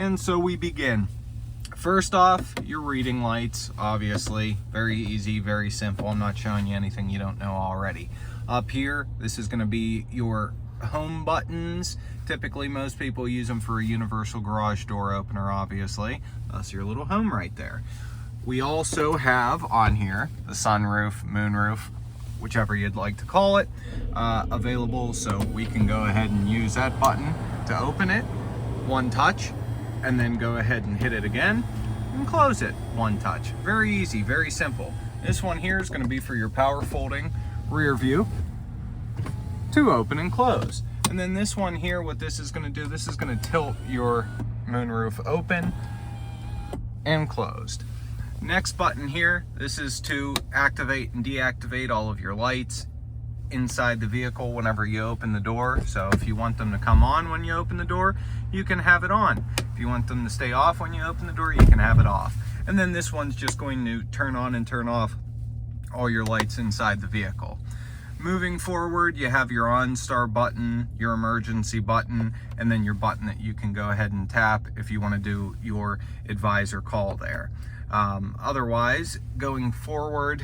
And so we begin. First off, your reading lights, obviously. Very easy, very simple. I'm not showing you anything you don't know already. Up here, this is going to be your home buttons. Typically, most people use them for a universal garage door opener, obviously. That's your little home right there. We also have on here the sunroof, moonroof, whichever you'd like to call it, available, so we can go ahead and use that button to open it, one touch, and then go ahead and hit it again and close it, one touch. Very easy, very simple. This one here is going to be for your power folding rear view to open and close. And then this one here, what this is going to do, this is going to tilt your moonroof open and closed. Next button here, this is to activate and deactivate all of your lights inside the vehicle whenever you open the door. So if you want them to come on when you open the door, you can have it on. If you want them to stay off when you open the door, you can have it off. And then this one's just going to turn on and turn off all your lights inside the vehicle. Moving forward, you have your OnStar button, your emergency button, and then your button that you can go ahead and tap if you want to do your advisor call there. Otherwise, going forward,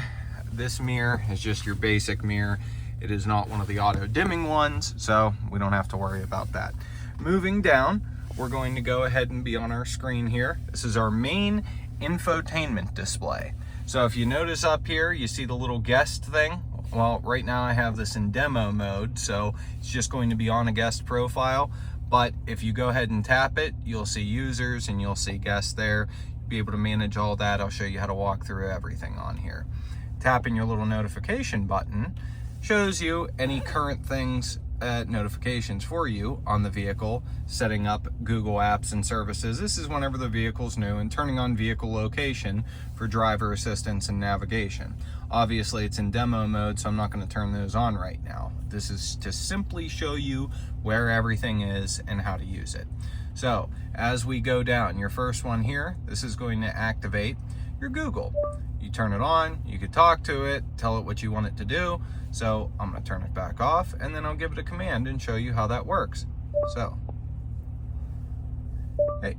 this mirror is just your basic mirror. It is not one of the auto dimming ones, so we don't have to worry about that. Moving down, we're going to go ahead and be on our screen here. This is our main infotainment display. So if you notice up here, you see the little guest thing. Well, right now I have this in demo mode, so it's just going to be on a guest profile. But if you go ahead and tap it, you'll see users and you'll see guests there. Be able to manage all that. I'll show you how to walk through everything on here. Tapping your little notification button shows you any current things, notifications for you on the vehicle, setting up Google Apps and services. This is whenever the vehicle's new, and turning on vehicle location for driver assistance and navigation. Obviously it's in demo mode, so I'm not going to turn those on right now. This is to simply show you where everything is and how to use it. So as we go down, your first one here, this is going to activate your Google. You turn it on, you could talk to it, tell it what you want it to do. So I'm going to turn it back off, and then I'll give it a command and show you how that works. So, hey.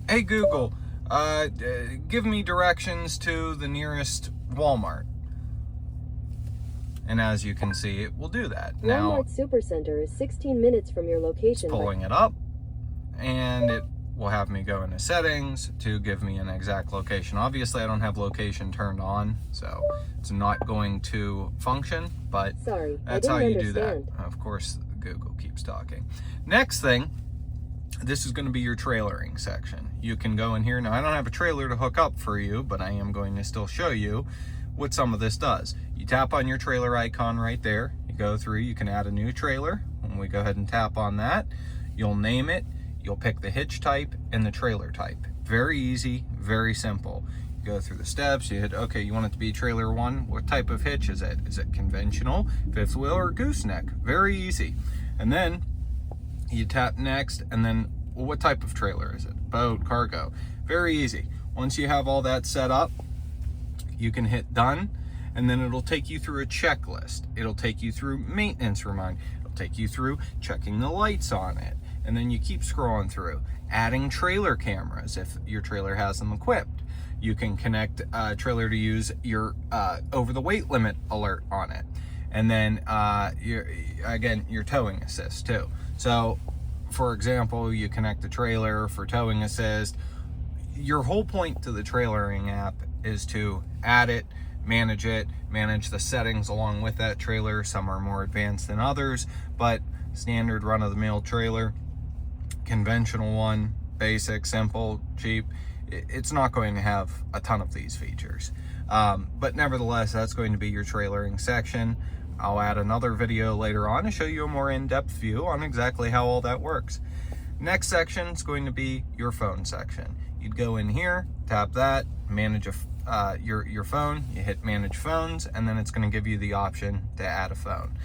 Hey Google, give me directions to the nearest Walmart. And as you can see, it will do that. Now, Walmart Supercenter is 16 minutes from your location. It's pulling it up, and it will have me go into settings to give me an exact location. Obviously, I don't have location turned on, so it's not going to function, but sorry, that's how you do that. Of course, Google keeps talking. Next thing, this is going to be your trailering section. You can go in here. Now, I don't have a trailer to hook up for you, but I am going to still show you what some of this does. You tap on your trailer icon right there. You go through, you can add a new trailer. When we go ahead and tap on that, you'll name it. You'll pick the hitch type and the trailer type. Very easy, very simple. You go through the steps, you hit, okay, you want it to be trailer one. What type of hitch is it? Is it conventional, fifth wheel, or gooseneck? Very easy. And then you tap next, and then, well, what type of trailer is it? Boat, cargo. Very easy. Once you have all that set up, you can hit done, and then it'll take you through a checklist. It'll take you through maintenance remind. It'll take you through checking the lights on it. And then you keep scrolling through, adding trailer cameras if your trailer has them equipped. You can connect a trailer to use your over the weight limit alert on it. And then your towing assist too. So for example, you connect the trailer for towing assist. Your whole point to the trailering app is to add it, manage the settings along with that trailer. Some are more advanced than others, but standard run-of-the-mill trailer, conventional one, basic, simple, cheap, it's not going to have a ton of these features. But nevertheless, that's going to be your trailering section. I'll add another video later on to show you a more in-depth view on exactly how all that works. Next section is going to be your phone section. You'd go in here, tap that, manage your phone, you hit manage phones, and then it's going to give you the option to add a phone.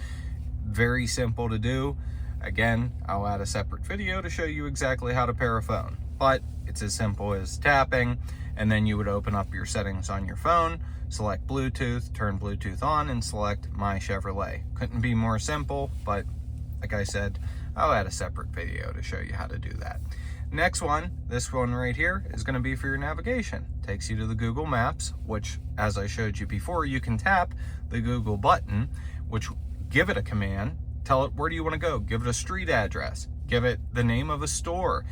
Very simple to do. Again, I'll add a separate video to show you exactly how to pair a phone, but it's as simple as tapping, and then you would open up your settings on your phone select Bluetooth, turn Bluetooth on, and select My Chevrolet. Couldn't be more simple, but like I said, I'll add a separate video to show you how to do that. Next one, this one right here, is going to be for your navigation. Takes you to the Google Maps, which, as I showed you before, you can tap the Google button, which give it a command, tell it where do you want to go, give it a street address, give it the name of a store,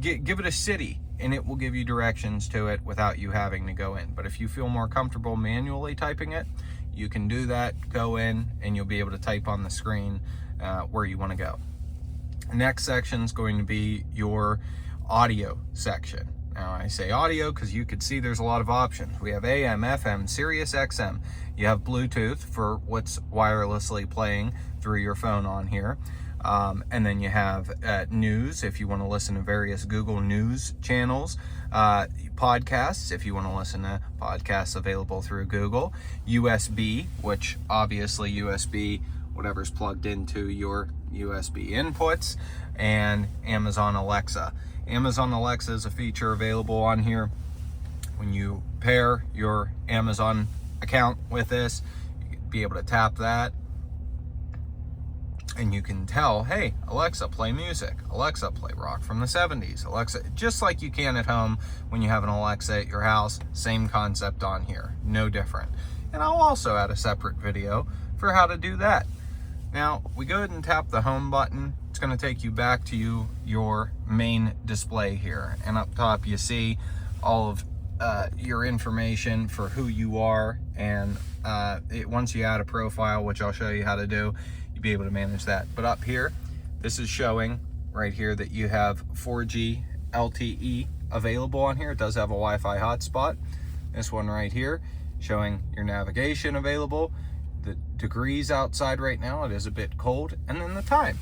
give it a city, and it will give you directions to it without you having to go in. But if you feel more comfortable manually typing it, you can do that, go in, and you'll be able to type on the screen where you want to go. Next section is going to be your audio section. Now I say audio because you can see there's a lot of options. We have AM, FM, Sirius XM. You have Bluetooth for what's wirelessly playing through your phone on here. And then you have news if you want to listen to various Google News channels, podcasts if you want to listen to podcasts available through Google, USB, which obviously USB, whatever's plugged into your USB inputs, and Amazon Alexa. Amazon Alexa is a feature available on here. When you pair your Amazon account with this, you can be able to tap that, and you can tell, hey, Alexa, play music. Alexa, play rock from the 70s. Alexa, just like you can at home when you have an Alexa at your house, same concept on here, no different. And I'll also add a separate video for how to do that. Now, we go ahead and tap the home button. It's going to take you back to your main display here. And up top, you see all of your information for who you are. And once you add a profile, which I'll show you how to do, you'll be able to manage that. But up here, this is showing right here that you have 4G LTE available on here. It does have a Wi-Fi hotspot. This one right here, showing your navigation available. The degrees outside right now, it is a bit cold, and then the time.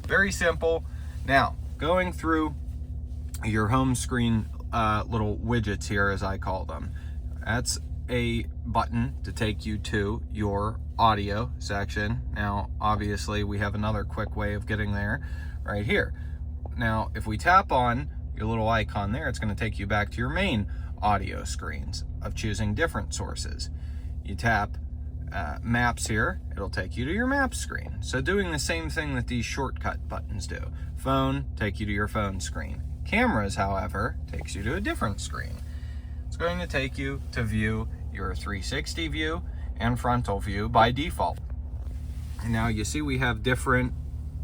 Very simple. Now, going through your home screen little widgets here, as I call them, that's a button to take you to your audio section. Now, obviously, we have another quick way of getting there right here. Now, if we tap on your little icon there, it's going to take you back to your main audio screens of choosing different sources. You tap maps here, it'll take you to your maps screen. So doing the same thing that these shortcut buttons do. Phone, take you to your phone screen. Cameras, however, takes you to a different screen. It's going to take you to view your 360 view and frontal view by default. And now you see we have different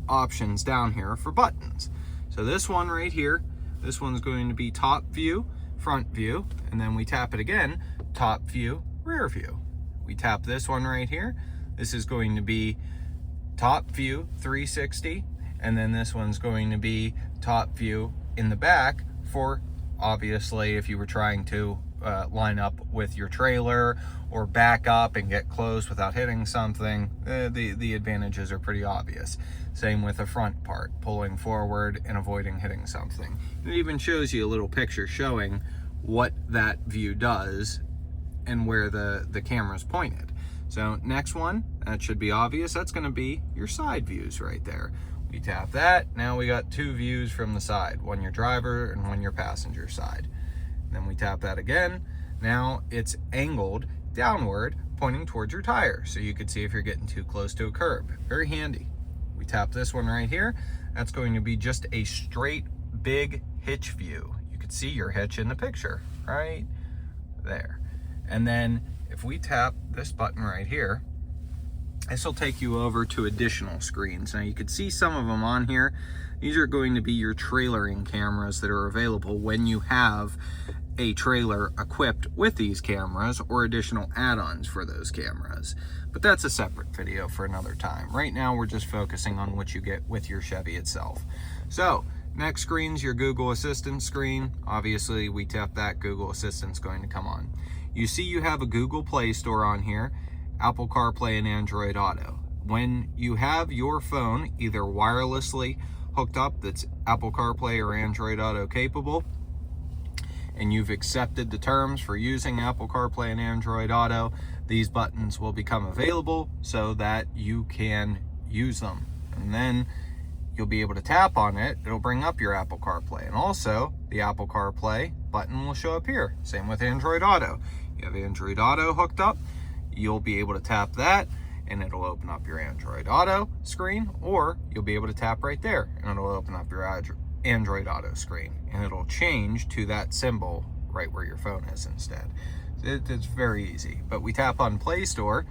options down here for buttons. So this one right here, this one's going to be top view, front view, and then we tap it again, top view, rear view. We tap this one right here. This is going to be top view 360, and then this one's going to be top view in the back for, obviously, if you were trying to line up with your trailer or back up and get close without hitting something. The advantages are pretty obvious. Same with the front part, pulling forward and avoiding hitting something. It even shows you a little picture showing what that view does and where the camera's pointed. So next one, that should be obvious. That's going to be your side views right there. We tap that. Now we got two views from the side, one your driver and one your passenger side. Then we tap that again. Now it's angled downward, pointing towards your tire, so you can see if you're getting too close to a curb. Very handy. We tap this one right here. That's going to be just a straight big hitch view. You can see your hitch in the picture right there. And then if we tap this button right here, this will take you over to additional screens. Now you can see some of them on here. These are going to be your trailering cameras that are available when you have a trailer equipped with these cameras or additional add-ons for those cameras. But that's a separate video for another time. Right now we're just focusing on what you get with your Chevy itself. So next screen's your Google Assistant screen. Obviously we tap that, Google Assistant's going to come on. You see you have a Google Play Store on here, Apple CarPlay and Android Auto. When you have your phone either wirelessly hooked up that's Apple CarPlay or Android Auto capable, and you've accepted the terms for using Apple CarPlay and Android Auto, these buttons will become available so that you can use them. And then you'll be able to tap on it. It'll bring up your Apple CarPlay. And also, the Apple CarPlay button will show up here. Same with Android Auto. you have Android Auto hooked up, you'll be able to tap that and it'll open up your Android Auto screen, or you'll be able to tap right there and it'll open up your Android Auto screen, and it'll change to that symbol right where your phone is instead. It's very easy. But we tap on Play Store.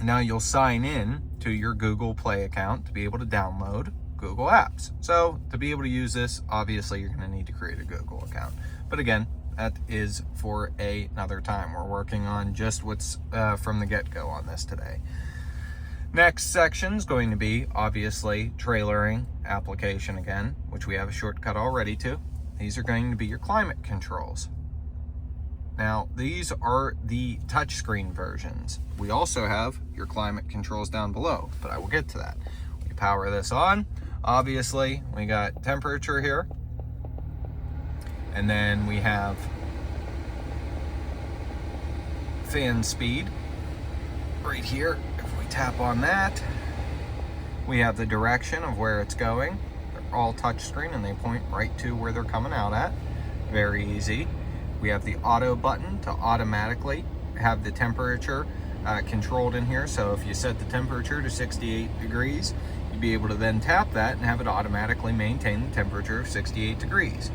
Now you'll sign in to your Google Play account to be able to download Google Apps. So to be able to use this, obviously you're going to need to create a Google account. But again, that is for another time. We're working on just what's from the get-go on this today. Next section is going to be obviously trailering application again, which we have a shortcut already to. These are going to be your climate controls. Now, these are the touchscreen versions. We also have your climate controls down below, but I will get to that. We power this on. Obviously, we got temperature here. And then we have fan speed right here. If we tap on that, we have the direction of where it's going. They're all touchscreen and they point right to where they're coming out at. Very easy. We have the auto button to automatically have the temperature controlled in here. So if you set the temperature to 68 degrees, you'd be able to then tap that and have it automatically maintain the temperature of 68 degrees.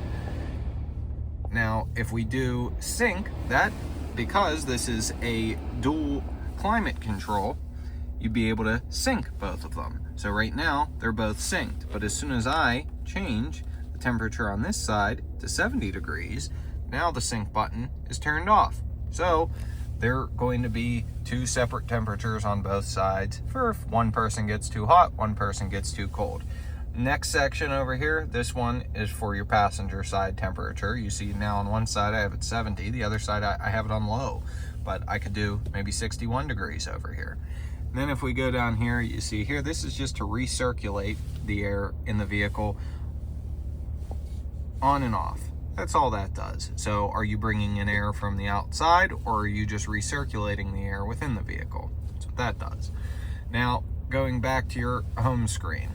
Now, if we do sync that, because this is a dual climate control, you'd be able to sync both of them. So right now, they're both synced. But as soon as I change the temperature on this side to 70 degrees, now the sync button is turned off. So they're going to be two separate temperatures on both sides for if one person gets too hot, one person gets too cold. Next section over here, this one is for your passenger side temperature. You see now on one side I have it 70, the other side I have it on low, but I could do maybe 61 degrees over here. And then if we go down here, you see here, this is just to recirculate the air in the vehicle on and off. That's all that does. So are you bringing in air from the outside, or are you just recirculating the air within the vehicle? That's what that does. Now, going back to your home screen,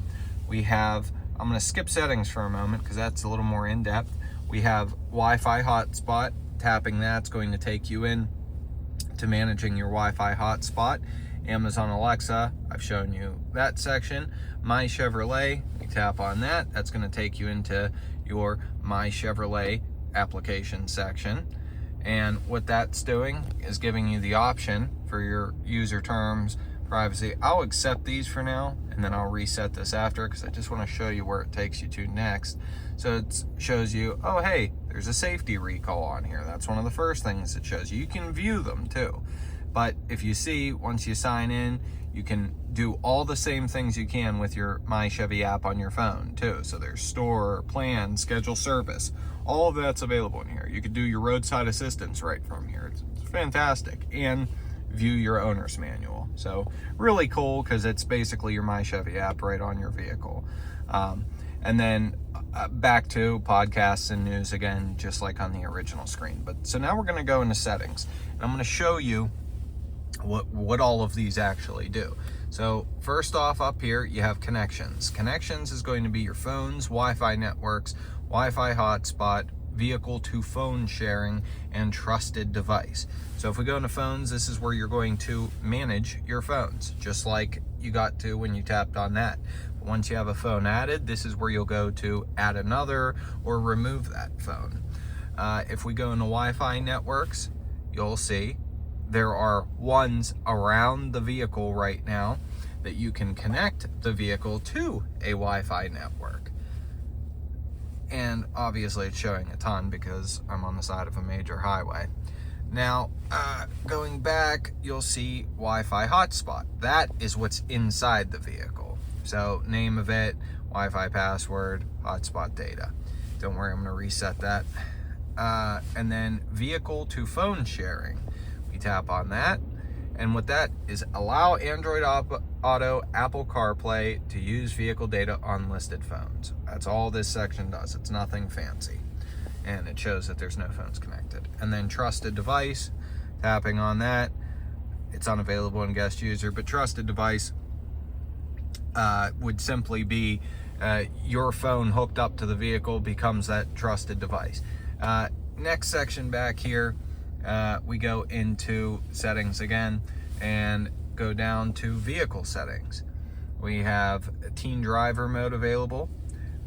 we have, I'm going to skip settings for a moment because that's a little more in-depth. We have Wi-Fi hotspot. Tapping that's going to take you in to managing your Wi-Fi hotspot. Amazon Alexa, I've shown you that section. My Chevrolet, we tap on that. That's going to take you into your My Chevrolet application section. And what that's doing is giving you the option for your user terms, privacy. I'll accept these for now, and then I'll reset this after because I just want to show you where it takes you to next. So it shows you, oh hey, there's a safety recall on here. That's one of the first things it shows you. You can view them too. But if you see, once you sign in, you can do all the same things you can with your My Chevy app on your phone too. So there's store, plan, schedule service. All of that's available in here. You could do your roadside assistance right from here. It's fantastic. And view your owner's manual. So really cool because it's basically your My Chevy app right on your vehicle. And then back to podcasts and news again, just like on the original screen. But so now we're going to go into settings, and I'm going to show you what all of these actually do. So first off, up here you have connections. Connections is going to be your phones, Wi-Fi networks, Wi-Fi hotspot, vehicle to phone sharing, and trusted device. So if we go into phones, this is where you're going to manage your phones, just like you got to when you tapped on that. But once you have a phone added, this is where you'll go to add another or remove that phone. If we go into Wi-Fi networks, you'll see there are ones around the vehicle right now that you can connect the vehicle to a Wi-Fi network. And obviously it's showing a ton because I'm on the side of a major highway. Now, going back, you'll see Wi-Fi hotspot. That is what's inside the vehicle. So name of it, Wi-Fi password, hotspot data. Don't worry, I'm gonna reset that. And then vehicle to phone sharing. We tap on that. And what that is, allow Android Auto, Apple CarPlay to use vehicle data on listed phones. That's all this section does. It's nothing fancy. And it shows that there's no phones connected. And then trusted device, tapping on that. It's unavailable in guest user, but trusted device would simply be your phone hooked up to the vehicle becomes that trusted device. Next section back here we go into settings again and go down to vehicle settings. We have teen driver mode available,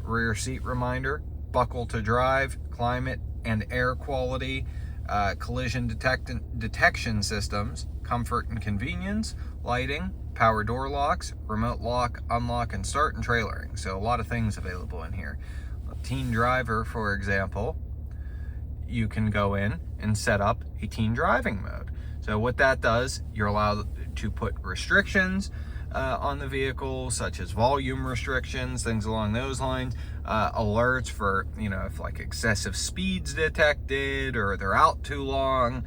rear seat reminder, buckle to drive, climate and air quality, collision detection systems, comfort and convenience, lighting, power door locks, remote lock, unlock, and start and trailering. So a lot of things available in here. Teen driver, for example, you can go in and set up a teen driving mode. So what that does, you're allowed to put restrictions on the vehicle, such as volume restrictions, things along those lines, alerts for, if like excessive speeds detected or they're out too long,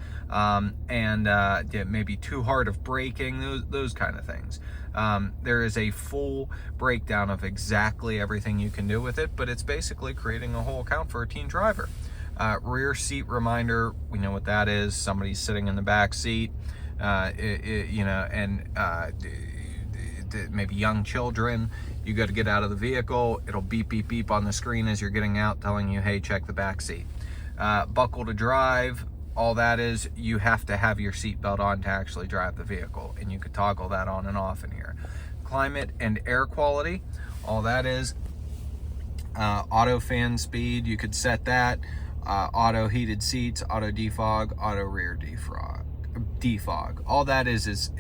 and maybe too hard of braking, those kind of things. There is a full breakdown of exactly everything you can do with it, but it's basically creating a whole account for a teen driver. Rear seat reminder, we know what that is. Somebody's sitting in the back seat, maybe young children. You got to get out of the vehicle. It'll beep, beep, beep on the screen as you're getting out, telling you, hey, check the back seat. Buckle to drive, all that is, you have to have your seatbelt on to actually drive the vehicle, and you could toggle that on and off in here. Climate and air quality, all that is, auto fan speed, you could set that. Auto heated seats, auto defog, auto rear defog. All that is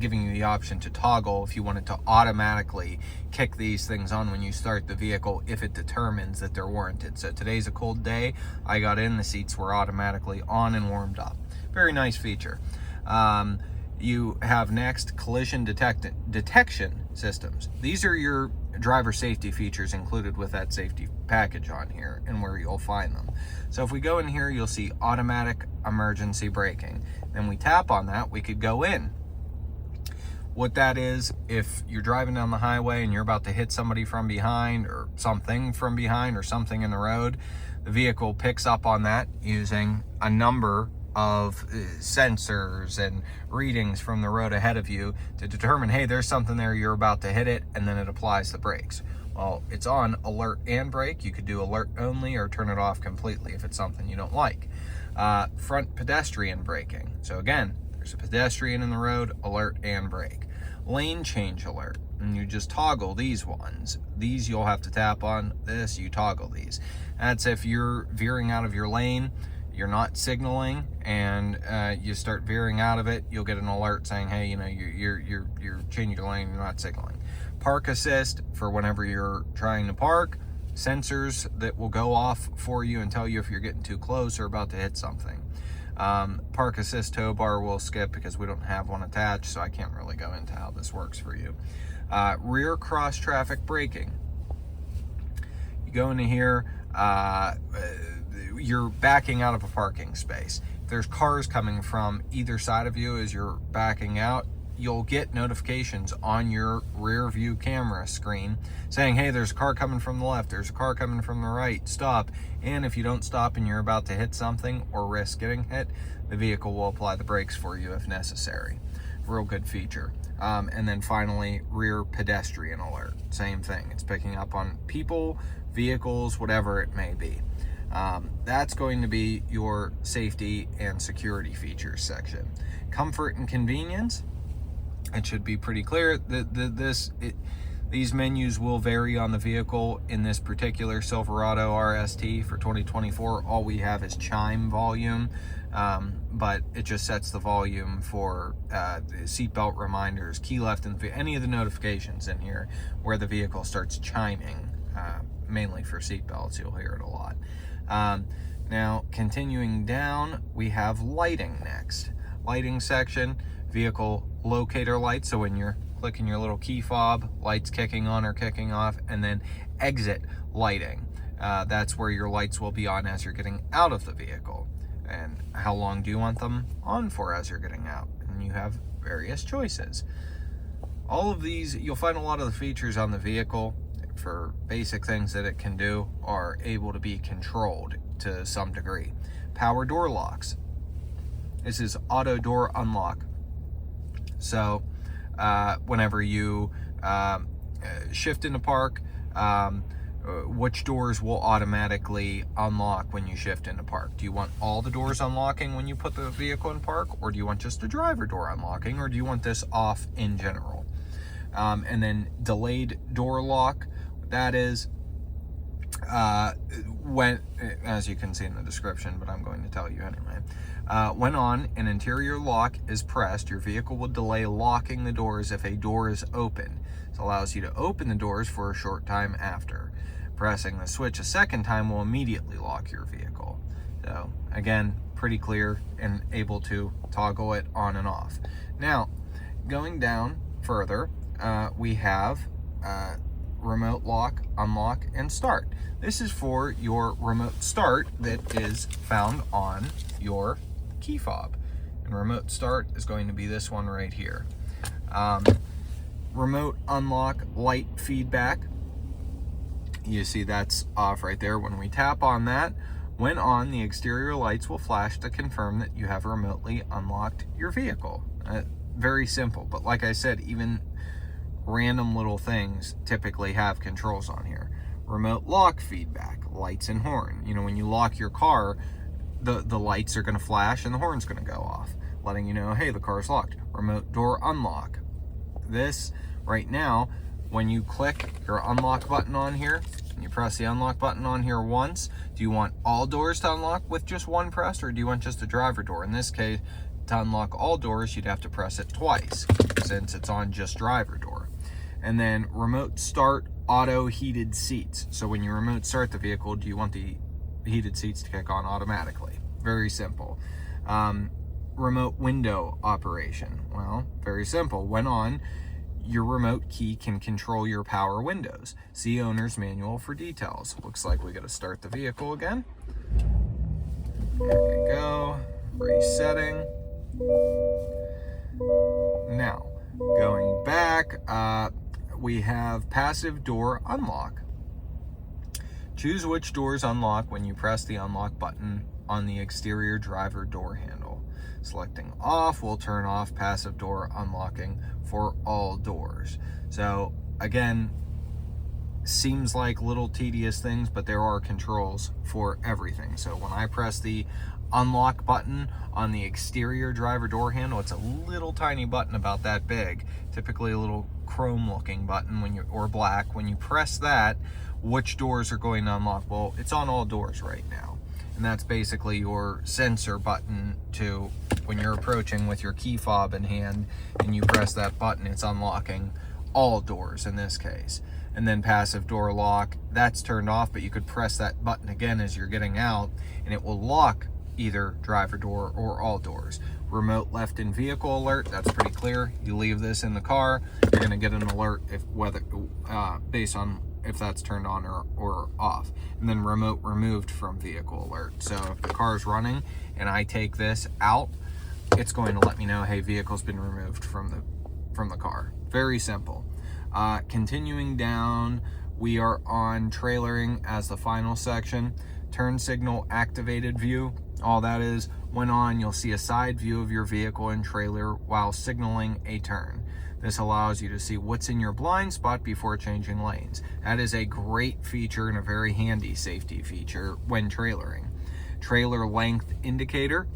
giving you the option to toggle if you wanted to automatically kick these things on when you start the vehicle if it determines that they're warranted. So today's a cold day. I got in, the seats were automatically on and warmed up. Very nice feature. You have next collision detection systems. These are your driver safety features included with that safety package on here and where you'll find them. So if we go in here, you'll see automatic emergency braking. Then we tap on that, we could go in. What that is, if you're driving down the highway and you're about to hit somebody from behind or something from behind or something in the road, the vehicle picks up on that using a number of sensors and readings from the road ahead of you to determine, hey, there's something there, you're about to hit it, and then it applies the brakes. Well, it's on alert and brake. You could do alert only or turn it off completely if it's something you don't like. Front pedestrian braking. So again, there's a pedestrian in the road, alert and brake. Lane change alert, and you just toggle these ones. These you'll have to tap on. This, you toggle these. That's if you're veering out of your lane, you're not signaling, and you start veering out of it, you'll get an alert saying, hey, you're changing your lane, you're not signaling. Park assist for whenever you're trying to park. Sensors that will go off for you and tell you if you're getting too close or about to hit something. Park assist tow bar we'll skip because we don't have one attached, so I can't really go into how this works for you. Rear cross traffic braking. You go into here, you're backing out of a parking space. If there's cars coming from either side of you as you're backing out, you'll get notifications on your rear view camera screen saying, hey, there's a car coming from the left, there's a car coming from the right, stop. And if you don't stop and you're about to hit something or risk getting hit, the vehicle will apply the brakes for you if necessary. Real good feature. And then finally, rear pedestrian alert. Same thing. It's picking up on people, vehicles, whatever it may be. That's going to be your safety and security features section. Comfort and convenience. It should be pretty clear that these menus will vary on the vehicle. In this particular Silverado RST for 2024, all we have is chime volume, but it just sets the volume for seatbelt reminders, key left, and any of the notifications in here where the vehicle starts chiming, mainly for seatbelts. You'll hear it a lot. Now, continuing down, we have lighting next. Lighting section, vehicle locator light, so when you're clicking your little key fob, lights kicking on or kicking off, and then exit lighting. That's where your lights will be on as you're getting out of the vehicle. And how long do you want them on for as you're getting out? And you have various choices. All of these, you'll find a lot of the features on the vehicle for basic things that it can do are able to be controlled to some degree. Power door locks. This is auto door unlock. So whenever you shift into park, which doors will automatically unlock when you shift into park. Do you want all the doors unlocking when you put the vehicle in park, or do you want just the driver door unlocking, or do you want this off in general? And then delayed door lock, that is when, as you can see in the description, but I'm going to tell you anyway, when on, an interior lock is pressed, your vehicle will delay locking the doors if a door is open. This allows you to open the doors for a short time after. Pressing the switch a second time will immediately lock your vehicle. So again, pretty clear and able to toggle it on and off. Now, going down further, we have remote lock, unlock, and start. This is for your remote start that is found on your key fob. And remote start is going to be this one right here. Remote unlock light feedback. You see that's off right there. When we tap on that, when on, the exterior lights will flash to confirm that you have remotely unlocked your vehicle. Very simple, but like I said, even random little things typically have controls on here. Remote lock feedback, lights and horn. You know, when you lock your car, the lights are going to flash and the horn's going to go off, letting you know, hey, the car's locked. Remote door unlock. This right now, when you click your unlock button on here, and you press the unlock button on here once, do you want all doors to unlock with just one press, or do you want just the driver door? In this case, to unlock all doors, you'd have to press it twice, since it's on just driver door. And then remote start auto heated seats. So when you remote start the vehicle, do you want the heated seats to kick on automatically? Very simple. Remote window operation. Well, very simple. When on, your remote key can control your power windows. See owner's manual for details. Looks like we got to start the vehicle again. There we go. Resetting. Now, going back, we have passive door unlock. Choose which doors unlock when you press the unlock button on the exterior driver door handle. Selecting off will turn off passive door unlocking for all doors. So again, seems like little tedious things, but there are controls for everything. So when I press the unlock button on the exterior driver door handle, it's a little tiny button about that big, typically a little chrome looking button or black. When you press that, which doors are going to unlock? Well, it's on all doors right now, and that's basically your sensor button to when you're approaching with your key fob in hand and you press that button, it's unlocking all doors in this case. And then passive door lock, that's turned off, but you could press that button again as you're getting out and it will lock either driver door or all doors. Remote left in vehicle alert, that's pretty clear. You leave this in the car, you're going to get an alert if whether based on if that's turned on or off. And then remote removed from vehicle alert. So if the car is running and I take this out, it's going to let me know, hey, vehicle's been removed from the car. Very simple. Continuing down, we are on trailering as the final section. Turn signal activated view. All that is, when on, you'll see a side view of your vehicle and trailer while signaling a turn. This allows you to see what's in your blind spot before changing lanes. That is a great feature and a very handy safety feature when trailering. Trailer length indicator.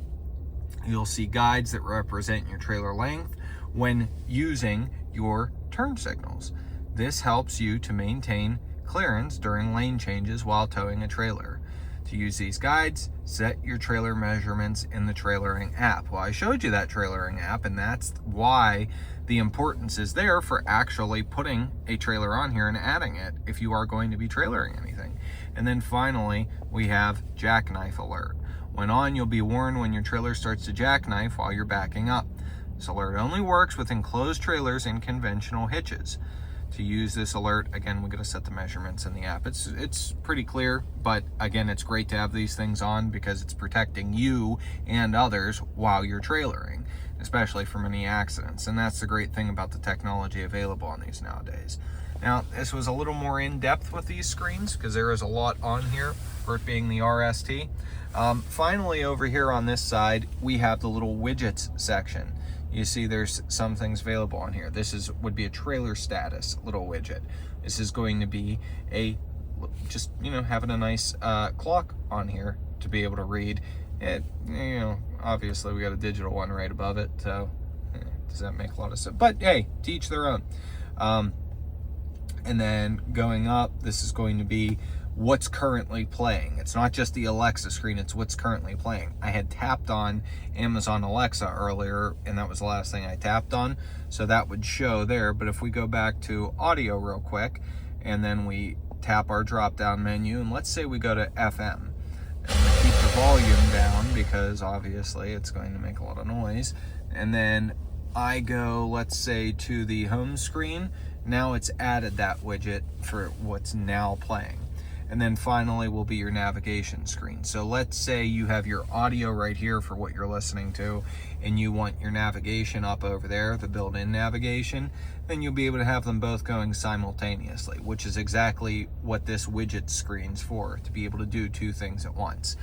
You'll see guides that represent your trailer length when using your turn signals. This helps you to maintain clearance during lane changes while towing a trailer. To use these guides, set your trailer measurements in the trailering app. Well, I showed you that trailering app, and that's why the importance is there for actually putting a trailer on here and adding it if you are going to be trailering anything. And then finally, we have jackknife alert. When on, you'll be warned when your trailer starts to jackknife while you're backing up. This alert only works with enclosed trailers and conventional hitches. To use this alert, again, we're going to set the measurements in the app. It's pretty clear, but again, it's great to have these things on because it's protecting you and others while you're trailering, especially from any accidents. And that's the great thing about the technology available on these nowadays. Now, this was a little more in-depth with these screens because there is a lot on here for it being the RST. Finally, over here on this side, we have the little widgets section. You see there's some things available on here. This would be a trailer status little widget. This is going to be a just, having a nice clock on here to be able to read it. Obviously we got a digital one right above it, so does that make a lot of sense? But hey, to each their own. And then going up, this is going to be what's currently playing. It's not just the Alexa screen, it's what's currently playing. I had tapped on Amazon Alexa earlier, and that was the last thing I tapped on, so that would show there. But if we go back to audio real quick, and then we tap our drop down menu, and let's say we go to FM, and we keep the volume down because obviously it's going to make a lot of noise, and then I go, let's say, to the home screen. Now it's added that widget for what's now playing. And then finally will be your navigation screen. So let's say you have your audio right here for what you're listening to, and you want your navigation up over there, the built-in navigation, then you'll be able to have them both going simultaneously, which is exactly what this widget screen's for, to be able to do two things at once.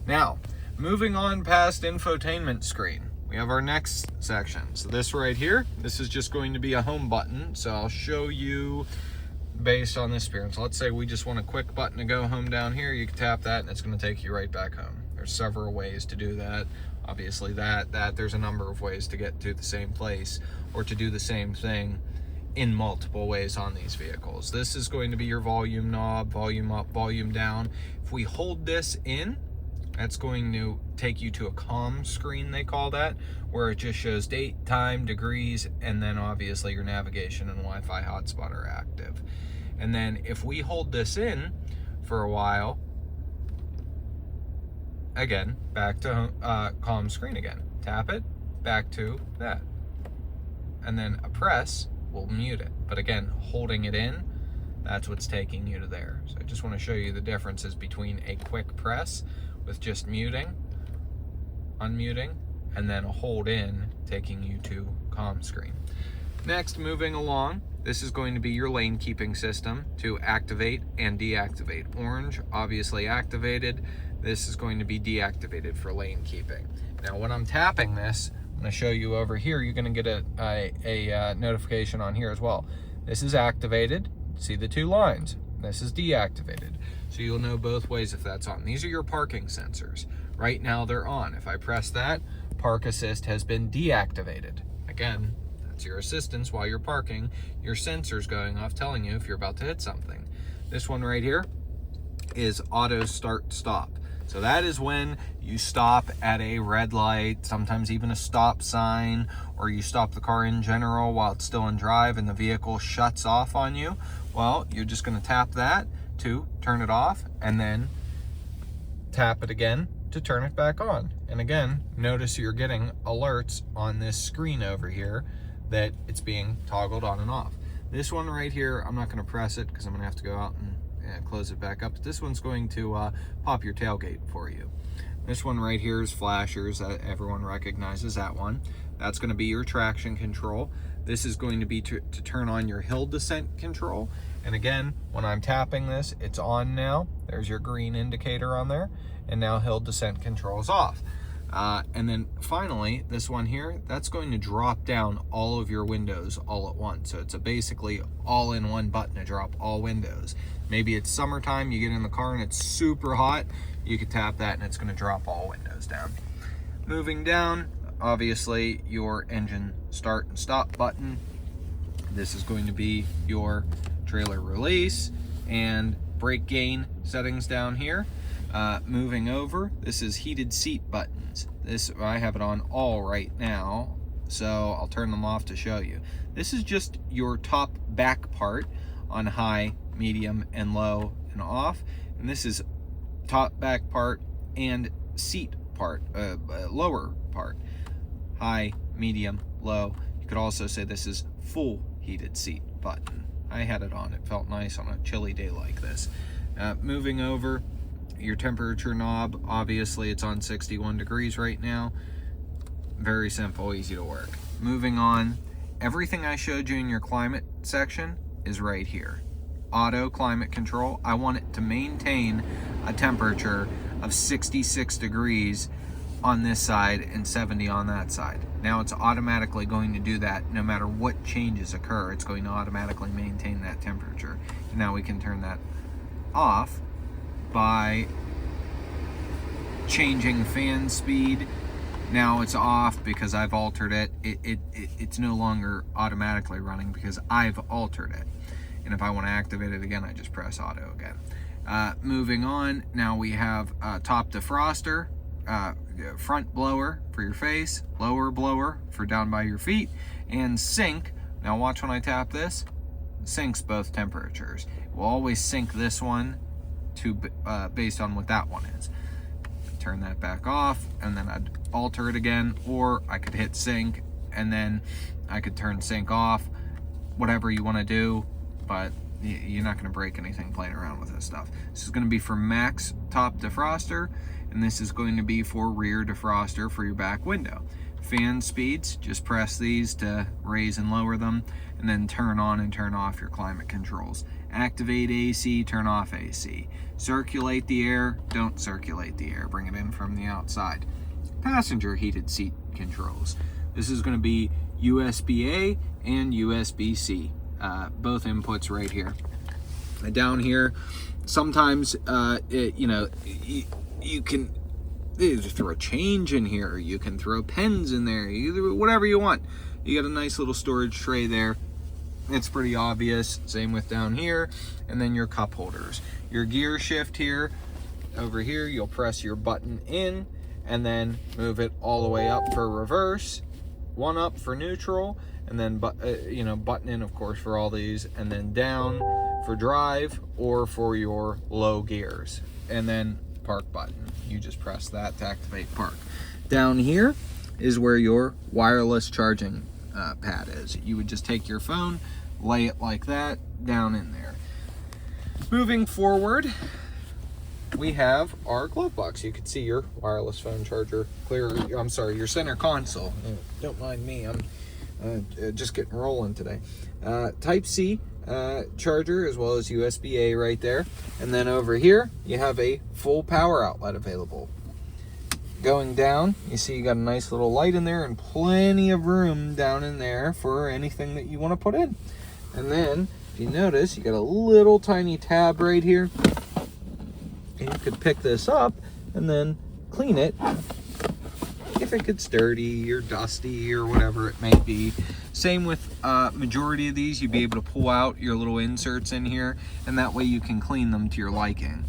Now, moving on past infotainment screen, we have our next section. So this right here, this is just going to be a home button. So I'll show you based on this experience. Let's say we just want a quick button to go home down here. You can tap that and it's going to take you right back home. There's several ways to do that. Obviously there's a number of ways to get to the same place or to do the same thing in multiple ways on these vehicles. This is going to be your volume knob, volume up, volume down. If we hold this in, that's going to take you to a comm screen, they call that, where it just shows date, time, degrees, and then obviously your navigation and Wi-Fi hotspot are active. And then if we hold this in for a while, again, back to comm screen again. Tap it, back to that. And then a press will mute it. But again, holding it in, that's what's taking you to there. So I just want to show you the differences between a quick press with just muting, unmuting, and then a hold in taking you to comm screen. Next, moving along, this is going to be your lane keeping system to activate and deactivate. Orange, obviously activated. This is going to be deactivated for lane keeping. Now, when I'm tapping this, I'm going to show you over here, you're going to get a notification on here as well. This is activated. See the two lines. This is deactivated. So you'll know both ways if that's on. These are your parking sensors. Right now they're on. If I press that, park assist has been deactivated. Again, that's your assistance while you're parking. Your sensor's going off telling you if you're about to hit something. This one right here is auto start stop. So that is when you stop at a red light, sometimes even a stop sign, or you stop the car in general while it's still in drive and the vehicle shuts off on you. Well, you're just going to tap that to turn it off, and then tap it again to turn it back on. And again, notice you're getting alerts on this screen over here that it's being toggled on and off. This one right here, I'm not going to press it because I'm going to have to go out and close it back up. But this one's going to pop your tailgate for you. This one right here is flashers. Everyone recognizes that one. That's going to be your traction control. This is going to be to turn on your hill descent control. And again, when I'm tapping this, it's on now. There's your green indicator on there. And now hill descent control is off. And then finally, this one here, that's going to drop down all of your windows all at once. So it's a basically all-in-one button to drop all windows. Maybe it's summertime, you get in the car and it's super hot, you could tap that and it's going to drop all windows down. Moving down, obviously your engine start and stop button. This is going to be your trailer release and brake gain settings down here. Moving over, this is heated seat buttons. This, I have it on all right now, so I'll turn them off to show you. This is just your top back part on high, medium, and low and off. And this is top back part and seat part, lower part, high, medium, low. You could also say this is full heated seat button. I had it on, it felt nice on a chilly day like this. Moving over, your temperature knob, obviously it's on 61 degrees right now. Very simple, easy to work. Moving on, everything I showed you in your climate section is right here. Auto climate control, I want it to maintain a temperature of 66 degrees on this side and 70 on that side. Now it's automatically going to do that no matter what changes occur. It's going to automatically maintain that temperature. And now we can turn that off by changing fan speed. Now it's off because I've altered it. It's no longer automatically running because I've altered it. And if I want to activate it again, I just press auto again. Moving on, now we have top defroster, front blower for your face, lower blower for down by your feet, and sync. Now watch when I tap this, syncs both temperatures. We'll always sync this one to based on what that one is. Turn that back off, and then I'd alter it again, or I could hit sync and then I could turn sync off, whatever you want to do, but you're not going to break anything playing around with this stuff. This is going to be for max top defroster, and this is going to be for rear defroster for your back window. Fan speeds, just press these to raise and lower them, and then turn on and turn off your climate controls. Activate AC, turn off AC. Circulate the air, don't circulate the air, bring it in from the outside. Passenger heated seat controls. This is going to be USB-A and USB-C, both inputs right here. Down here, sometimes you can throw change in here, you can throw pens in there, whatever you want. You got a nice little storage tray there. It's pretty obvious. Same with down here, and then your cup holders. Your gear shift here, over here, you'll press your button in and then move it all the way up for reverse, one up for neutral, and then button in, of course, for all these, and then down for drive or for your low gears, and then park button. You just press that to activate park. Down here is where your wireless charging pad is. You would just take your phone, lay it like that down in there. Moving forward, we have our glove box. You can see your wireless phone charger your center console. Don't mind me, I'm just getting rolling today. Type C charger, as well as USB-A right there. And then over here, you have a full power outlet available. Going down, you see you got a nice little light in there and plenty of room down in there for anything that you want to put in. And then, if you notice, you got a little tiny tab right here. And you could pick this up and then clean it if it gets dirty or dusty or whatever it may be. Same with majority of these, you'd be able to pull out your little inserts in here, and that way you can clean them to your liking.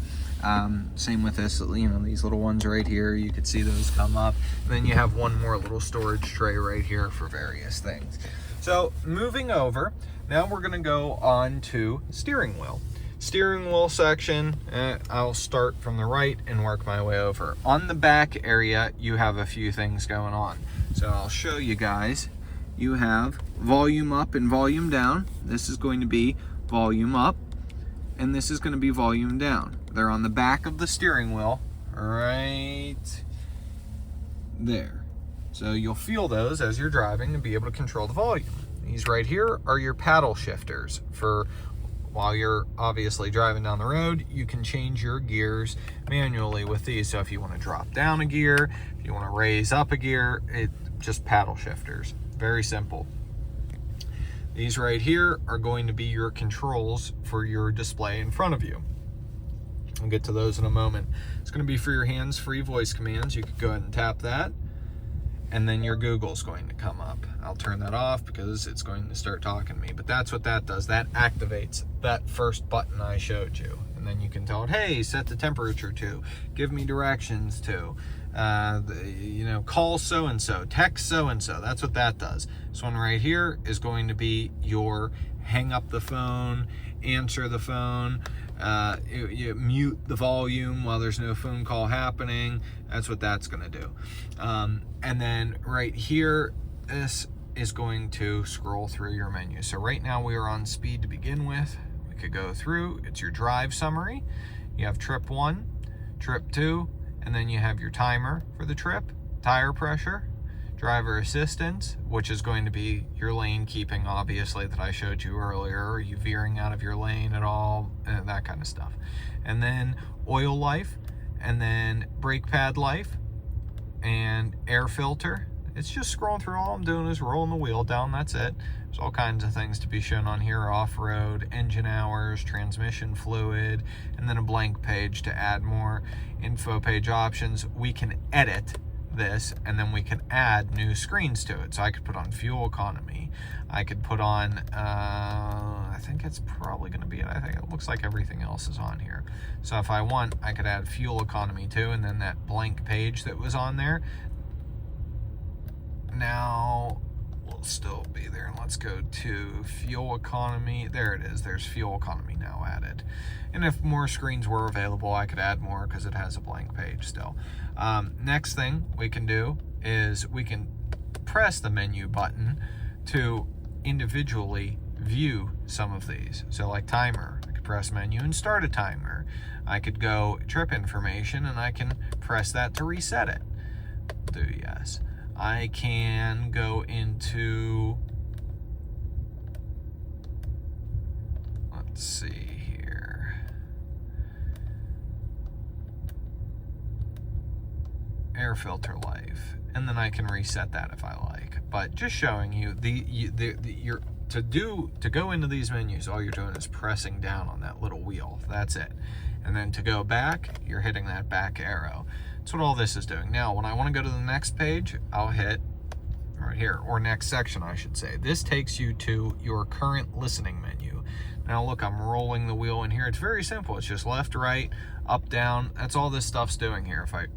Same with this, these little ones right here, you could see those come up. And then you have one more little storage tray right here for various things. So moving over, now we're gonna go on to steering wheel. Steering wheel section, I'll start from the right and work my way over. On the back area, you have a few things going on. So I'll show you guys. You have volume up and volume down. This is going to be volume up, and this is going to be volume down. They're on the back of the steering wheel, right there. So you'll feel those as you're driving and be able to control the volume. These right here are your paddle shifters for while you're obviously driving down the road. You can change your gears manually with these. So if you want to drop down a gear, if you want to raise up a gear, just paddle shifters. Very simple. These right here are going to be your controls for your display in front of you. I'll get to those in a moment. It's going to be for your hands-free voice commands. You could go ahead and tap that, and then your Google's going to come up. I'll turn that off because it's going to start talking to me, but that's what that does. That activates that first button I showed you, and then you can tell it, hey, set the temperature to, give me directions to, call so-and-so, text so-and-so. That's what that does. This one right here is going to be your hang up the phone, answer the phone, you mute the volume while there's no phone call happening. That's what that's going to do. And then right here, this is going to scroll through your menu. So right now we are on speed to begin with. We could go through. It's your drive summary. You have trip 1, trip 2, and then you have your timer for the trip, tire pressure, driver assistance, which is going to be your lane keeping, obviously, that I showed you earlier. Are you veering out of your lane at all? That kind of stuff. And then oil life, and then brake pad life, and air filter. it's just scrolling through. All I'm doing is rolling the wheel down, that's it. There's all kinds of things to be shown on here: off-road, engine hours, transmission fluid, and then a blank page to add more info page options. We can edit this, and then we can add new screens to it. So I could put on fuel economy. I could put on, I think it's probably going to be it. I think it looks like everything else is on here. So if I want, I could add fuel economy too, and then that blank page that was on there now will still be there. And let's go to fuel economy. There it is. There's fuel economy now added. And if more screens were available, I could add more because it has a blank page still. Next thing we can do is we can press the menu button to individually view some of these. So like timer, I could press menu and start a timer. I could go trip information and I can press that to reset it. Do yes. I can go into, let's see here, air filter life, and then I can reset that if I like. But just showing you to go into these menus, all you're doing is pressing down on that little wheel. That's it. And then to go back, you're hitting that back arrow. That's what all this is doing. Now, when I want to go to the next page, I'll hit right here, or next section, I should say. This takes you to your current listening menu. Now, look, I'm rolling the wheel in here. It's very simple. It's just left, right, up, down. That's all this stuff's doing here. If I,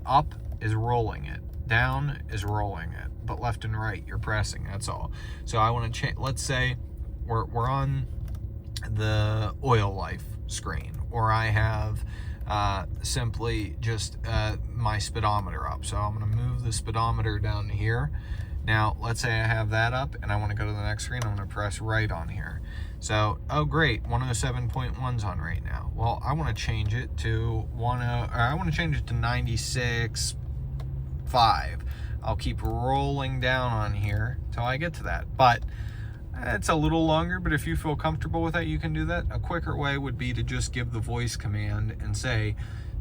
up is rolling it, down is rolling it, but left and right, you're pressing. That's all. So I want to change. Let's say we're on the oil life screen, or I have simply just my speedometer up. So I'm going to move the speedometer down to here. Now, let's say I have that up and I want to go to the next screen. I'm going to press right on here. So, oh great, 107.1's on right now. Well, I want to change it to 96.5. I'll keep rolling down on here till I get to that. But it's a little longer, but if you feel comfortable with that, you can do that. A quicker way would be to just give the voice command and say,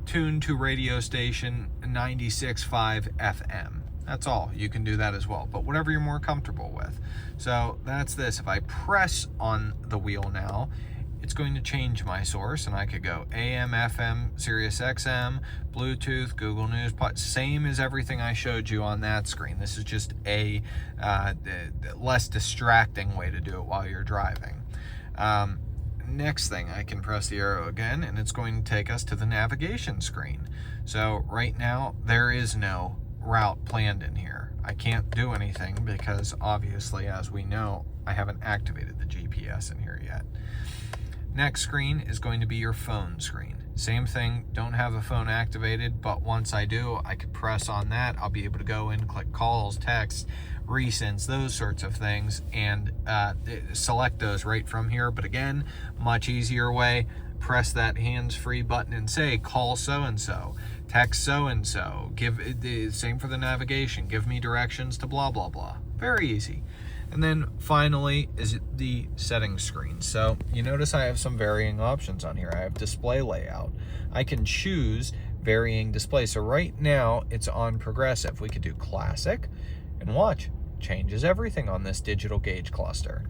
tune to radio station 96.5 FM. That's all. You can do that as well, but whatever you're more comfortable with. So that's this. If I press on the wheel now, it's going to change my source, and I could go AM, FM, Sirius XM, Bluetooth, Google News, same as everything I showed you on that screen. This is just a less distracting way to do it while you're driving. Next thing, I can press the arrow again, and it's going to take us to the navigation screen. So right now, there is no route planned in here. I can't do anything because obviously, as we know, I haven't activated the GPS in here yet. Next screen is going to be your phone screen. Same thing, don't have the phone activated, but once I do, I could press on that. I'll be able to go in, click calls, texts, recents, those sorts of things, and select those right from here. But again, much easier way, press that hands-free button and say, call so-and-so, text so-and-so, same for the navigation, give me directions to blah, blah, blah. Very easy. And then finally is the settings screen. So you notice I have some varying options on here. I have display layout. I can choose varying display. So right now it's on progressive. We could do classic, and watch, changes everything on this digital gauge cluster.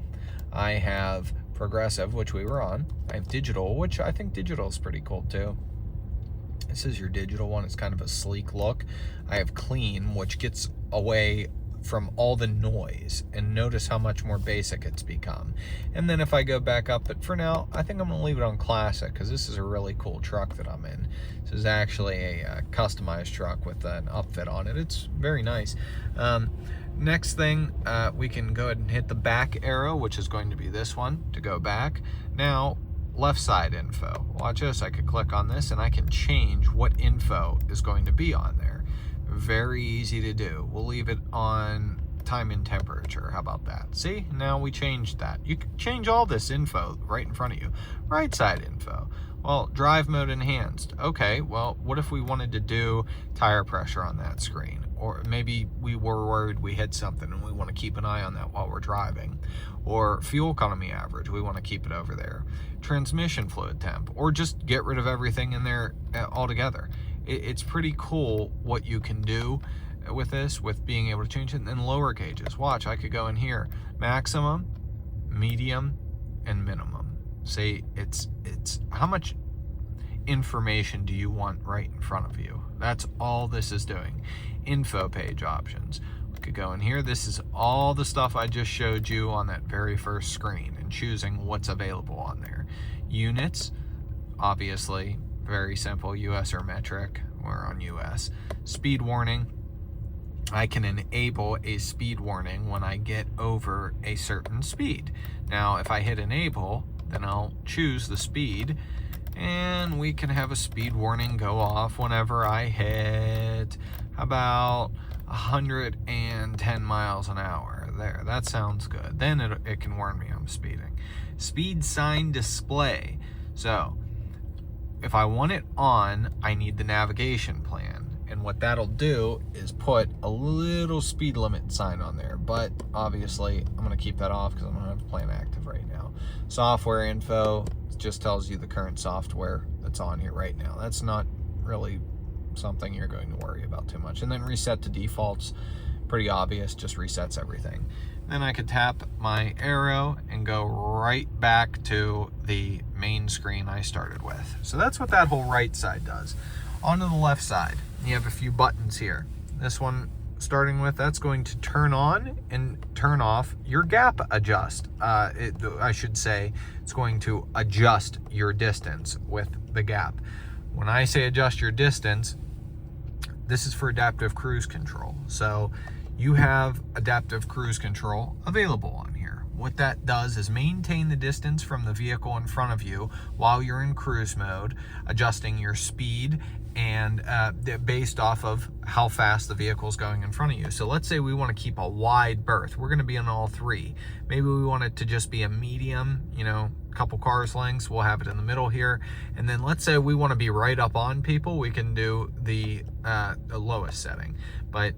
I have progressive, which we were on. I have digital, which I think digital is pretty cool too. This is your digital one. It's kind of a sleek look. I have clean, which gets away from all the noise, and notice how much more basic it's become. And then if I go back up, but for now I think I'm gonna leave it on classic because this is a really cool truck that I'm in. This is actually a customized truck with an upfit on it. It's very nice. Next thing, we can go ahead and hit the back arrow, which is going to be this one to go back. Now left side info, watch this. I could click on this and I can change what info is going to be on there. Very easy to do. We'll leave it on time and temperature. How about that? See, now we changed that. You can change all this info right in front of you. Right side info. Well, drive mode enhanced. Okay, well, what if we wanted to do tire pressure on that screen? Or maybe we were worried we hit something and we want to keep an eye on that while we're driving. Or fuel economy average, we want to keep it over there. Transmission fluid temp, or just get rid of everything in there altogether. It's pretty cool what you can do with this, with being able to change it. And then lower gauges. Watch, I could go in here. Maximum, medium, and minimum. Say it's how much information do you want right in front of you? That's all this is doing. Info page options. We could go in here. This is all the stuff I just showed you on that very first screen, and choosing what's available on there. Units, obviously, very simple, US or metric. We're on US. Speed warning. I can enable a speed warning when I get over a certain speed. Now, if I hit enable, then I'll choose the speed, and we can have a speed warning go off whenever I hit about 110 miles an hour. There, that sounds good. Then it can warn me I'm speeding. Speed sign display. So if I want it on, I need the navigation plan. And what that'll do is put a little speed limit sign on there. But obviously, I'm going to keep that off because I don't have the plan active right now. Software info just tells you the current software that's on here right now. That's not really something you're going to worry about too much. And then reset to defaults, pretty obvious, just resets everything. Then I could tap my arrow and go right back to the main screen I started with. So that's what that whole right side does. On to the left side, you have a few buttons here. This one, starting with, that's going to turn on and turn off your gap adjust. I should say it's going to adjust your distance with the gap. When I say adjust your distance, this is for adaptive cruise control. So you have adaptive cruise control available on here. What that does is maintain the distance from the vehicle in front of you while you're in cruise mode, adjusting your speed and based off of how fast the vehicle is going in front of you. So let's say we want to keep a wide berth. We're going to be in all three. Maybe we want it to just be a medium, a couple cars lengths. We'll have it in the middle here. And then let's say we want to be right up on people. We can do the lowest setting. But,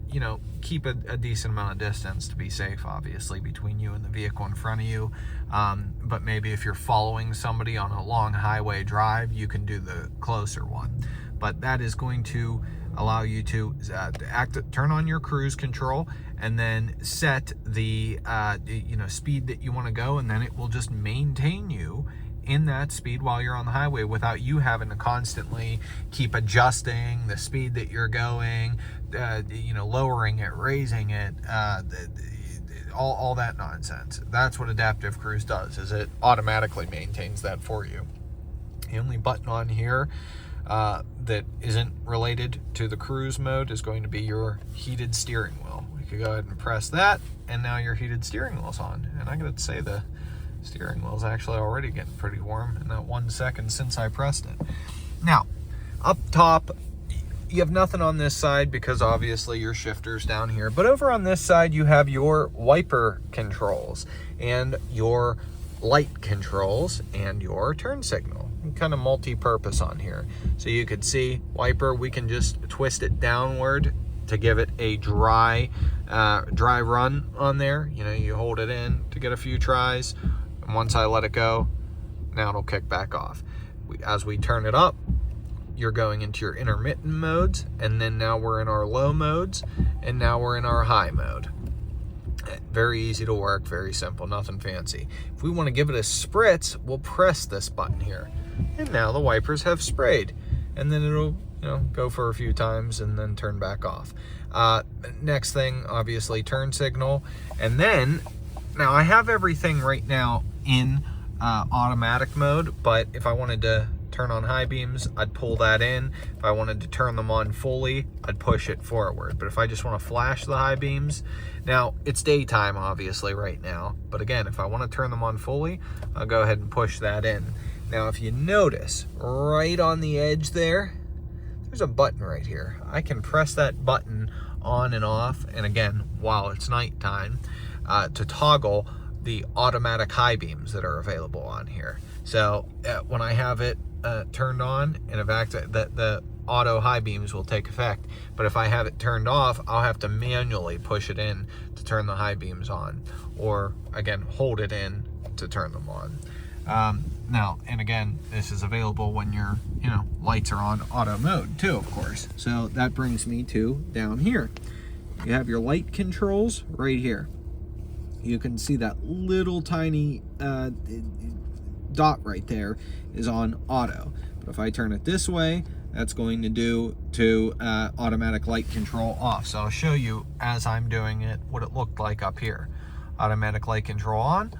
keep a decent amount of distance to be safe, obviously, between you and the vehicle in front of you. But maybe if you're following somebody on a long highway drive, you can do the closer one. But that is going to allow you to turn on your cruise control and then set the speed that you want to go, and then it will just maintain you in that speed while you're on the highway without you having to constantly keep adjusting the speed that you're going, lowering it, raising it, all that nonsense. That's what adaptive cruise does, is it automatically maintains that for you. The only button on here that isn't related to the cruise mode is going to be your heated steering wheel. We could go ahead and press that, and now your heated steering wheel's on. And I gotta say, the steering wheel's actually already getting pretty warm in that 1 second since I pressed it. Now, up top, you have nothing on this side because obviously your shifter's down here. But over on this side, you have your wiper controls and your light controls and your turn signal. Kind of multi-purpose on here. So you could see wiper, we can just twist it downward to give it a dry run on there. You hold it in to get a few tries, and once I let it go, now it'll kick back off. As we turn it up, you're going into your intermittent modes, and then now we're in our low modes, and now we're in our high mode. Very easy to work, very simple, nothing fancy. If we want to give it a spritz, we'll press this button here. And now the wipers have sprayed. And then it'll, go for a few times and then turn back off. Next thing, obviously, turn signal. And then, now I have everything right now in automatic mode, but if I wanted to turn on high beams, I'd pull that in. If I wanted to turn them on fully, I'd push it forward. But if I just want to flash the high beams, now it's daytime obviously right now, but again, if I want to turn them on fully, I'll go ahead and push that in. Now if you notice, right on the edge there's a button right here. I can press that button on and off, and again, while it's nighttime, to toggle the automatic high beams that are available on here. So when I have it turned on, and in fact the auto high beams will take effect, but if I have it turned off, I'll have to manually push it in to turn the high beams on, or again hold it in to turn them on. Now, and again, this is available when your lights are on auto mode too, of course. So that brings me to down here. you have your light controls right here. You can see that little tiny dot right there is on auto. But if I turn it this way, that's going to do to automatic light control off. So I'll show you as I'm doing it what it looked like up here. Automatic light control on,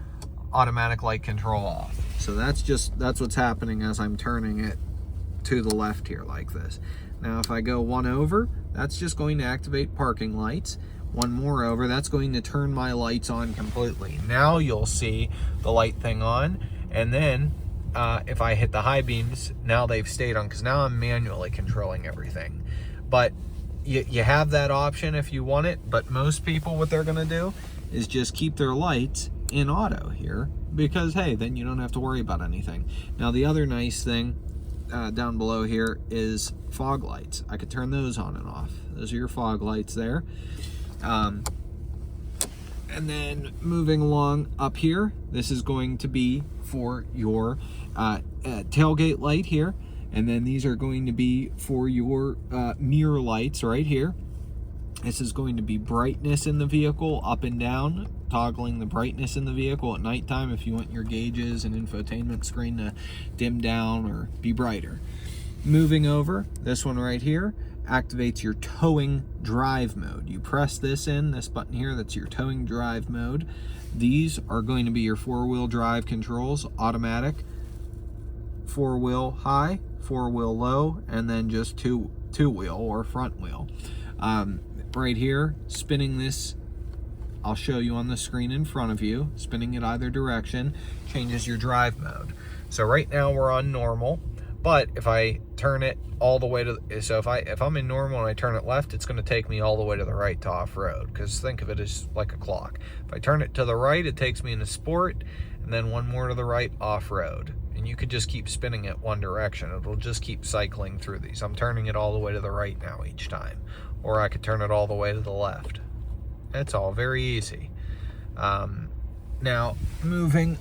automatic light control off. So that's what's happening as I'm turning it to the left here like this. Now if I go one over, that's just going to activate parking lights. One more over, that's going to turn my lights on completely. Now you'll see the light thing on, and then if I hit the high beams, now they've stayed on, because now I'm manually controlling everything. But you have that option if you want it, but most people, what they're gonna do is just keep their lights in auto here, because hey, then you don't have to worry about anything. Now the other nice thing down below here is fog lights. I could turn those on and off. Those are your fog lights there. And then moving along up here, this is going to be for your tailgate light here, and then these are going to be for your mirror lights right here. This is going to be brightness in the vehicle, up and down, toggling the brightness in the vehicle at nighttime if you want your gauges and infotainment screen to dim down or be brighter. Moving over, this one right here activates your towing drive mode. You press this button here, that's your towing drive mode. These are going to be your four-wheel drive controls, automatic, four-wheel high, four-wheel low, and then just two-wheel or front wheel. Right here, spinning this, I'll show you on the screen in front of you, spinning it either direction changes your drive mode. So right now we're on normal, but if I turn it all the way to, so if I'm in normal and I turn it left, it's going to take me all the way to the right to off-road, because think of it as like a clock. If I turn it to the right, it takes me into sport, and then one more to the right, off-road. And you could just keep spinning it one direction. It'll just keep cycling through these. I'm turning it all the way to the right now each time, or I could turn it all the way to the left. It's all very easy. Now moving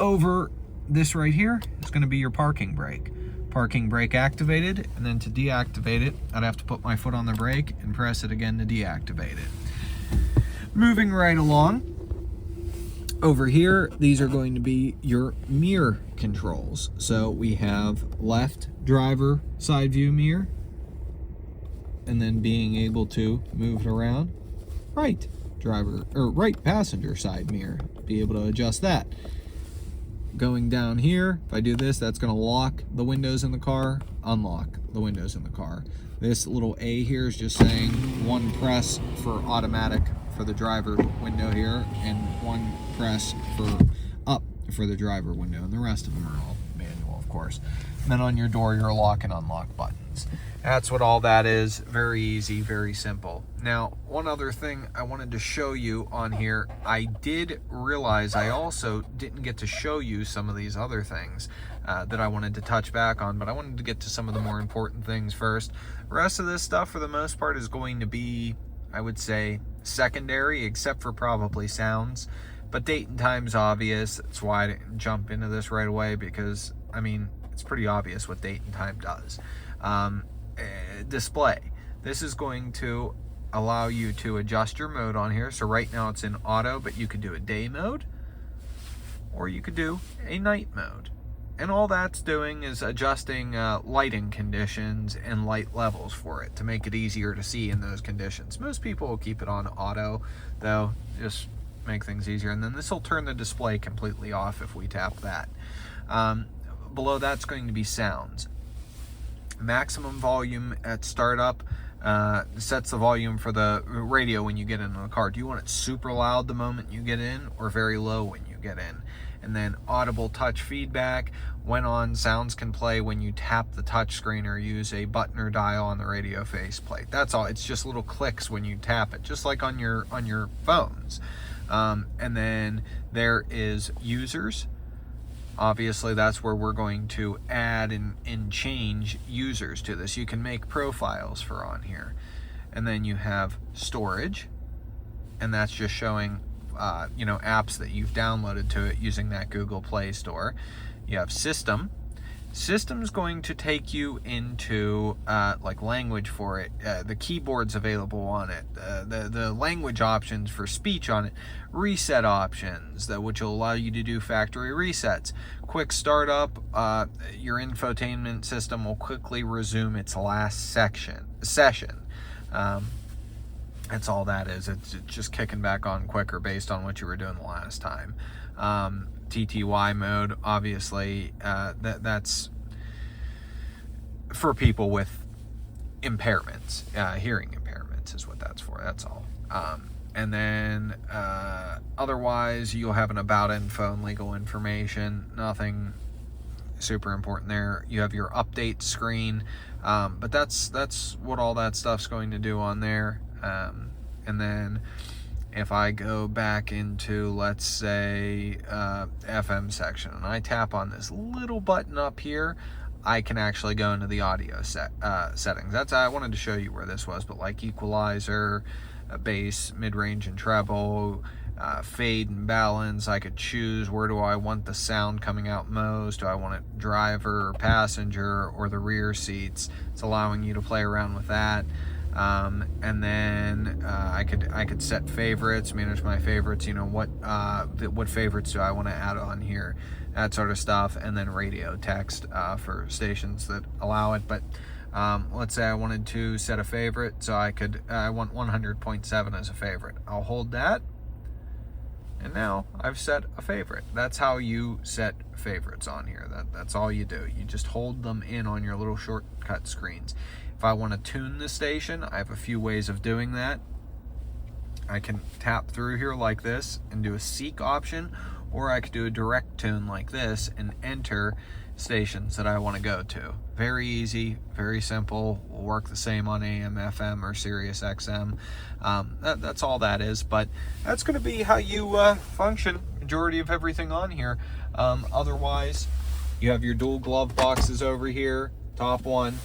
over, this right here is going to be your parking brake. Parking brake activated, and then to deactivate it, I'd have to put my foot on the brake and press it again to deactivate it. Moving right along, over here, these are going to be your mirror controls. So we have left driver side view mirror, and then being able to move it around, right driver or right passenger side mirror, be able to adjust that. Going down here, if I do this, that's going to lock the windows in the car, unlock the windows in the car. This little A here is just saying one press for automatic for the driver window here, and one press for up for the driver window, and the rest of them are all manual, of course. And then on your door, your lock and unlock buttons. That's what all that is. Very easy, very simple. Now, one other thing I wanted to show you on here, I did realize I also didn't get to show you some of these other things that I wanted to touch back on, but I wanted to get to some of the more important things first. The rest of this stuff, for the most part, is going to be, I would say, secondary, except for probably sounds. But date and time's obvious. That's why I didn't jump into this right away, because, I mean, it's pretty obvious what date and time does. Display. This is going to allow you to adjust your mode on here. So right now it's in auto, but you could do a day mode, or you could do a night mode. And all that's doing is adjusting lighting conditions and light levels for it to make it easier to see in those conditions. Most people will keep it on auto, though, just make things easier. And then this will turn the display completely off if we tap that. Below that's going to be sounds. Maximum volume at startup sets the volume for the radio when you get into the car. Do you want it super loud the moment you get in, or very low when you get in? And then audible touch feedback. When on, sounds can play when you tap the touch screen or use a button or dial on the radio faceplate. That's all. It's just little clicks when you tap it, just like on your phones. And then there is users. Obviously, that's where we're going to add and change users to this. You can make profiles for on here. And then you have storage, and that's just showing apps that you've downloaded to it using that Google Play Store. You have system, System's going to take you into like language for it, the keyboards available on it, the language options for speech on it, reset options which will allow you to do factory resets, quick startup. Your infotainment system will quickly resume its last session. That's all that is. It's just kicking back on quicker based on what you were doing the last time. TTY mode, obviously, that's for people with impairments, hearing impairments is what that's for. That's all. And then otherwise, you'll have an about info and legal information. Nothing super important there. You have your update screen, but that's what all that stuff's going to do on there. And then if I go back into, let's say, FM section, and I tap on this little button up here, I can actually go into the audio settings. I wanted to show you where this was, but like equalizer, bass, mid-range and treble, fade and balance. I could choose where do I want the sound coming out most. Do I want it driver or passenger or the rear seats? It's allowing you to play around with that. And then I could set favorites, manage my favorites. You know, what favorites do I want to add on here, that sort of stuff. And then radio text for stations that allow it. But let's say I wanted to set a favorite, so I want 100.7 as a favorite. I'll hold that, and now I've set a favorite. That's how you set favorites on here. That's all you do. You just hold them in on your little shortcut screens. If I want to tune the station, I have a few ways of doing that. I can tap through here like this and do a seek option, or I could do a direct tune like this and enter stations that I want to go to. Very easy, very simple. Will work the same on AM, FM, or Sirius XM. That's all that is, but that's going to be how you function majority of everything on here. Otherwise, you have your dual glove boxes over here, top one,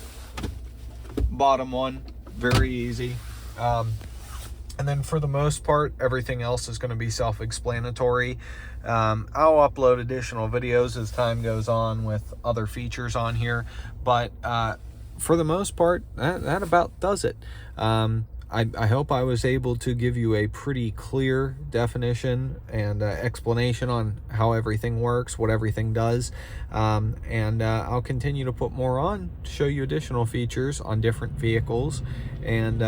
bottom one, very easy. And then for the most part, everything else is going to be self-explanatory. I'll upload additional videos as time goes on with other features on here, but for the most part, that about does it. I hope I was able to give you a pretty clear definition and explanation on how everything works, what everything does, and I'll continue to put more on to show you additional features on different vehicles and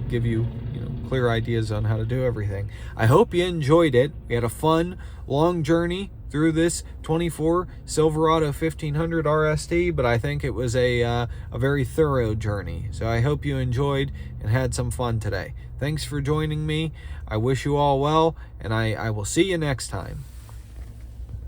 give you clear ideas on how to do everything. I hope you enjoyed it. We had a fun, long journey through this 24 Silverado 1500 RST, but I think it was a very thorough journey. So I hope you enjoyed and had some fun today. Thanks for joining me. I wish you all well, and I will see you next time.